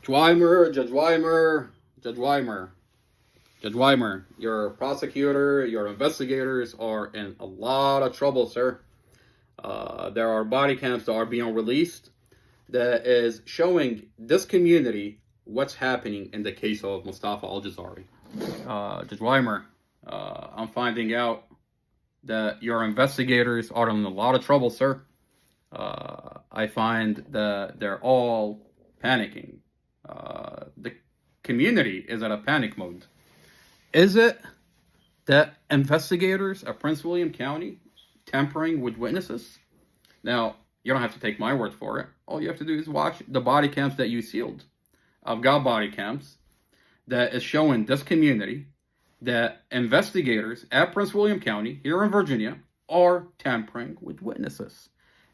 Judge Weimer, Judge Weimer, your prosecutor, your investigators are in a lot of trouble, sir. There are body cams that are being released that is showing this community what's happening in the case of Mustafa Al-Jazari. Judge Weimer, I'm finding out that your investigators are in a lot of trouble, sir. I find that they're all panicking. The community is at a panic mode. Is it that investigators at Prince William County tampering with witnesses? Now, you don't have to take my word for it. All you have to do is watch the body cams that you sealed. I've got body cams that is showing this community that investigators at Prince William County here in Virginia are tampering with witnesses.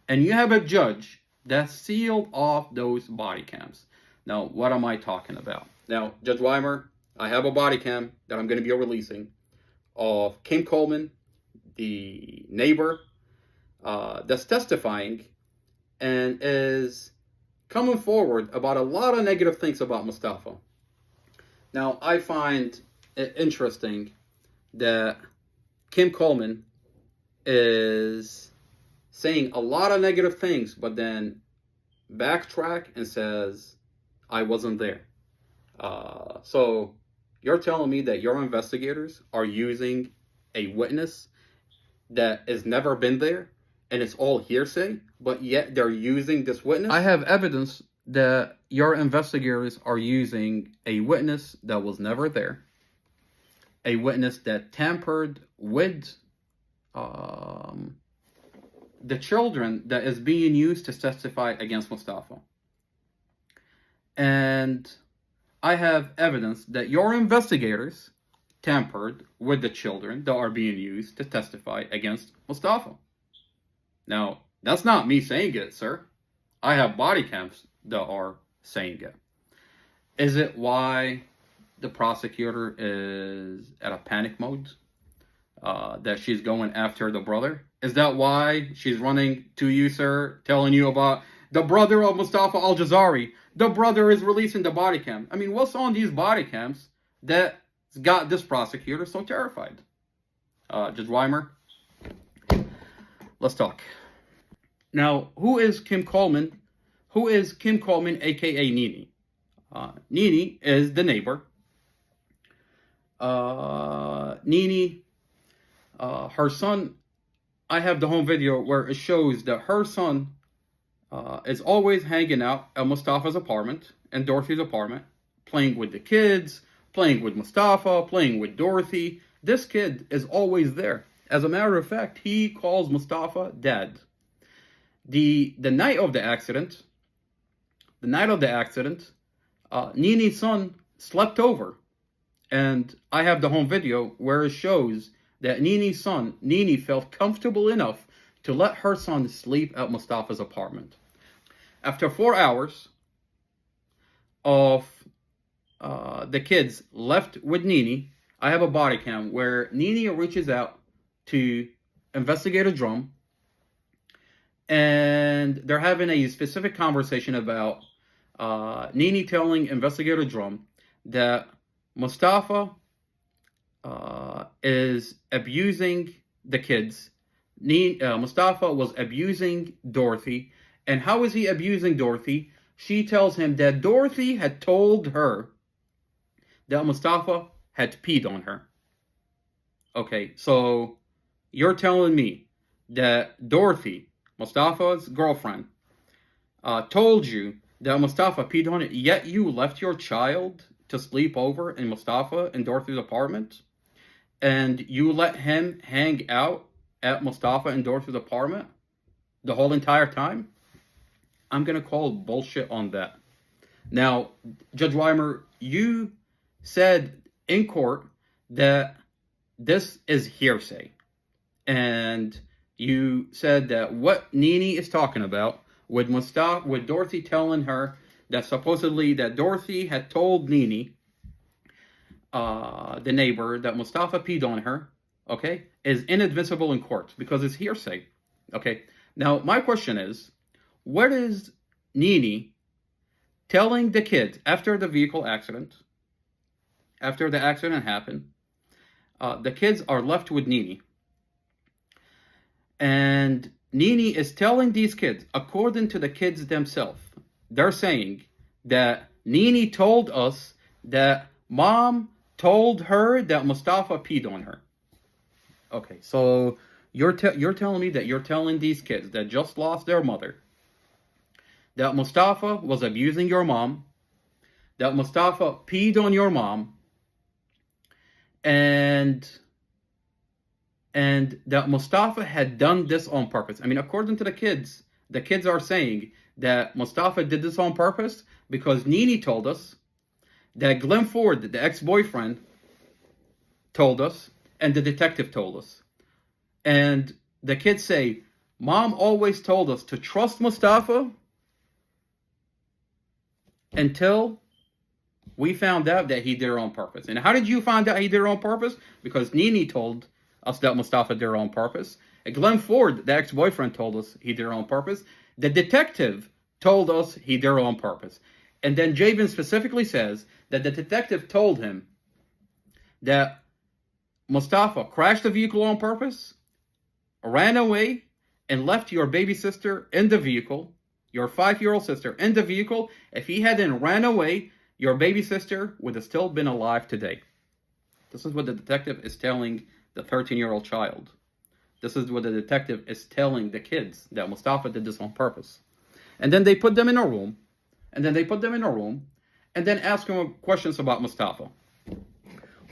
And you have a judge that sealed off those body cams. Now, what am I talking about? Now, Judge Weimer, I have a body cam that I'm going to be releasing of Kim Coleman, the neighbor, that's testifying and is coming forward about a lot of negative things about Mustafa. Now, I find it interesting that Kim Coleman is saying a lot of negative things, but then backtrack and says, I wasn't there. So you're telling me that your investigators are using a witness that has never been there and it's all hearsay, but yet they're using this witness? I have evidence that your investigators are using a witness that was never there, a witness that tampered with the children that is being used to testify against Mustafa. And I have evidence that your investigators tampered with the children that are being used to testify against Mustafa. Now, that's not me saying it, sir. I have body cams that are saying it. Is it why the prosecutor is at a panic mode? That she's going after the brother? Is that why she's running to you, sir, telling you about the brother of Mustafa Al-Jazari? The brother is releasing the body cam. I mean, what's on these body cams that got this prosecutor so terrified? Judge Weimer, let's talk. Now, who is Kim Coleman? Who is Kim Coleman, a.k.a. Nene? Nene is the neighbor. Nene, her son, I have the home video where it shows that her son is always hanging out at Mustafa's apartment and Dorothy's apartment, playing with the kids, playing with Mustafa, playing with Dorothy. This kid is always there. As a matter of fact, he calls Mustafa dad. The night of the accident, Nene's son slept over. And I have the home video where it shows that Nene's son, Nene, felt comfortable enough to let her son sleep at Mustafa's apartment. After 4 hours of the kids left with Nene, I have a body cam where Nene reaches out to Investigator Drum, and they're having a specific conversation about Nene telling Investigator Drum that Mustafa is abusing the kids. Mustafa was abusing Dorothy. And how is he abusing Dorothy? She tells him that Dorothy had told her that Mustafa had peed on her. Okay, so you're telling me that Dorothy, Mustafa's girlfriend, told you that Mustafa peed on it, yet you left your child to sleep over in Mustafa and Dorothy's apartment? And you let him hang out at Mustafa and Dorothy's apartment the whole entire time? I'm going to call bullshit on that. Now, Judge Weimer, you said in court that this is hearsay. And you said that what Nene is talking about with Dorothy telling her that supposedly that Dorothy had told Nene, the neighbor, that Mustafa peed on her, okay, is inadmissible in court because it's hearsay. Okay, now my question is, what is Nene telling the kids after the vehicle accident, after the accident happened, the kids are left with Nene. And Nene is telling these kids, according to the kids themselves, they're saying that Nene told us that mom told her that Mustafa peed on her. Okay, so you're telling me that you're telling these kids that just lost their mother that Mustafa was abusing your mom, that Mustafa peed on your mom, and that Mustafa had done this on purpose. I mean, according to the kids are saying that Mustafa did this on purpose because Nene told us, that Glenn Ford, the ex-boyfriend, told us, and the detective told us. And the kids say, Mom always told us to trust Mustafa until we found out that he did it on purpose. And how did you find out he did it on purpose? Because Nene told us that Mustafa did it on purpose. And Glenn Ford, the ex-boyfriend, told us he did it on purpose. The detective told us he did it on purpose. And then Javen specifically says that the detective told him that Mustafa crashed the vehicle on purpose, ran away, and left your baby sister in the vehicle, your 5-year-old sister in the vehicle. If he hadn't ran away, your baby sister would have still been alive today. This is what the detective is telling the 13-year-old child. This is what the detective is telling the kids, that Mustafa did this on purpose. And then they put them in a room, and then ask them questions about Mustafa.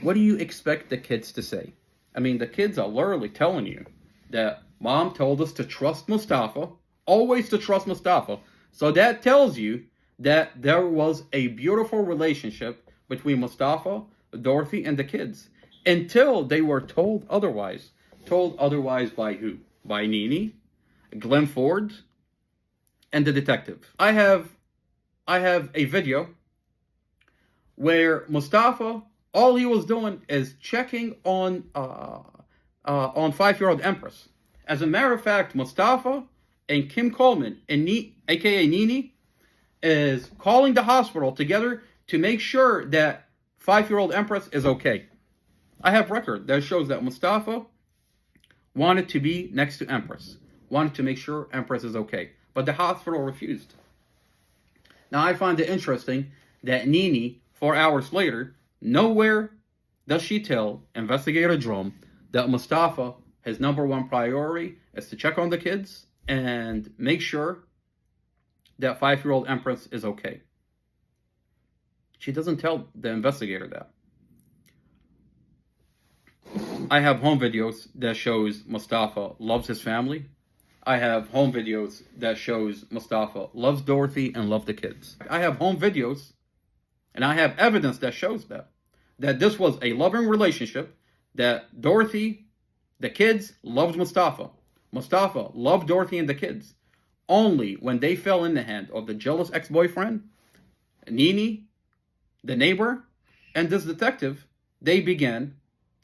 What do you expect the kids to say? I mean, the kids are literally telling you that mom told us to trust Mustafa, always to trust Mustafa. So that tells you that there was a beautiful relationship between Mustafa, Dorothy, and the kids, until they were told otherwise. Told otherwise by who? By Nene, Glenn Ford, and the detective. I have a video where Mustafa, all he was doing is checking on 5-year-old Empress. As a matter of fact, Mustafa and Kim Coleman, aka Nene, is calling the hospital together to make sure that 5-year-old Empress is okay. I have record that shows that Mustafa wanted to be next to Empress, wanted to make sure Empress is okay, but the hospital refused. Now, I find it interesting that Nene, 4 hours later, nowhere does she tell Investigator Drum that Mustafa, his #1 priority is to check on the kids and make sure that 5-year-old Empress is okay. She doesn't tell the investigator that. I have home videos that shows Mustafa loves his family. I have home videos that shows Mustafa loves Dorothy and loves the kids. I have home videos and I have evidence that shows that this was a loving relationship, that Dorothy, the kids, loved Mustafa. Mustafa loved Dorothy and the kids. Only when they fell in the hand of the jealous ex-boyfriend, Nene, the neighbor, and this detective, they began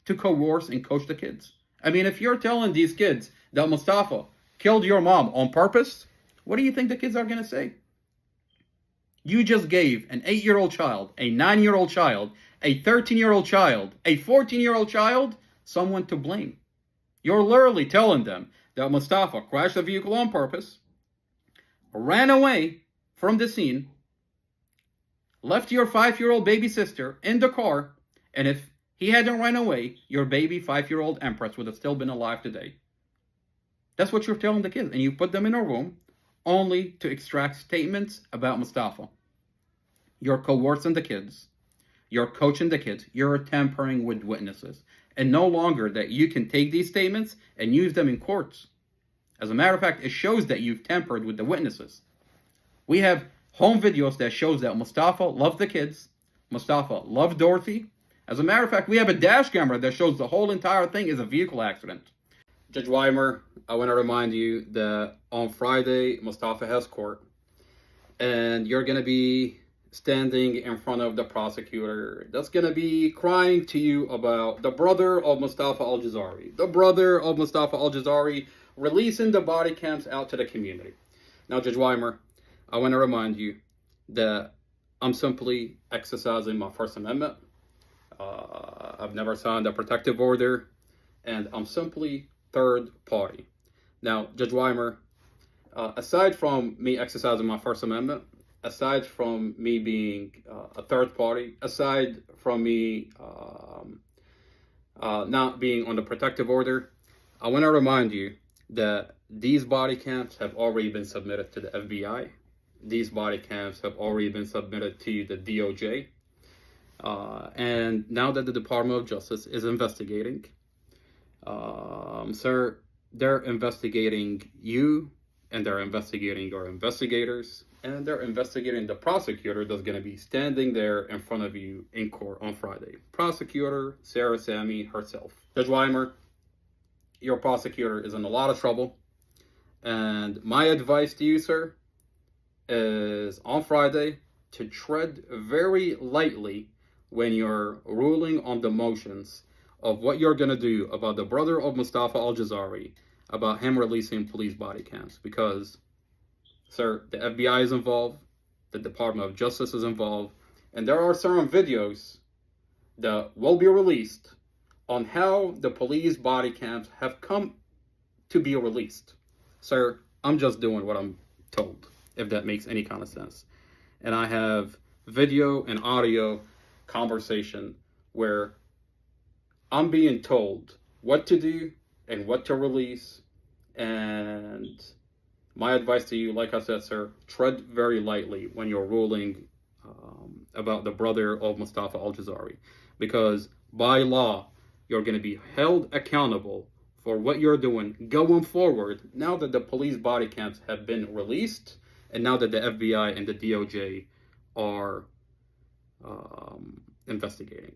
to coerce and coach the kids. I mean, if you're telling these kids that Mustafa killed your mom on purpose, what do you think the kids are going to say? You just gave an 8-year-old child, a 9-year-old child, a 13-year-old child, a 14-year-old child, someone to blame. You're literally telling them that Mustafa crashed the vehicle on purpose, ran away from the scene, left your 5-year-old baby sister in the car, and if he hadn't run away, your baby 5-year-old Empress would have still been alive today. That's what you're telling the kids. And you put them in a room only to extract statements about Mustafa. You're coercing the kids. You're coaching the kids. You're tampering with witnesses. And no longer that you can take these statements and use them in courts. As a matter of fact, it shows that you've tampered with the witnesses. We have home videos that shows that Mustafa loved the kids. Mustafa loved Dorothy. As a matter of fact, we have a dash camera that shows the whole entire thing is a vehicle accident. Judge Weimer, I want to remind you that on Friday, Mustafa has court. And you're going to be standing in front of the prosecutor that's going to be crying to you about the brother of Mustafa Al-Jazari. The brother of Mustafa Al-Jazari releasing the body cams out to the community. Now, Judge Weimer, I want to remind you that I'm simply exercising my First Amendment. I've never signed a protective order, and I'm simply third party. Now, Judge Weimer, aside from me exercising my First Amendment, aside from me being a third party, aside from me not being on the protective order, I want to remind you that these body cams have already been submitted to the FBI. These body cams have already been submitted to the DOJ. And now that the Department of Justice is investigating, sir, they're investigating you, and they're investigating your investigators, and they're investigating the prosecutor that's going to be standing there in front of you in court on Friday. Prosecutor Sarah Sammy herself. Judge Weimer, your prosecutor is in a lot of trouble, and my advice to you, sir, is on Friday to tread very lightly when you're ruling on the motions of what you're going to do about the brother of Mustafa Al-Jazari, about him releasing police body cams. Because, sir, the FBI is involved, the Department of Justice is involved, and there are certain videos that will be released on how the police body cams have come to be released. Sir, I'm just doing what I'm told, if that makes any kind of sense. And I have video and audio conversation where I'm being told what to do and what to release. And my advice to you, like I said, sir, tread very lightly when you're ruling about the brother of Mustafa Al-Jazari, because by law, you're going to be held accountable for what you're doing going forward now that the police body cams have been released, and now that the FBI and the DOJ are investigating.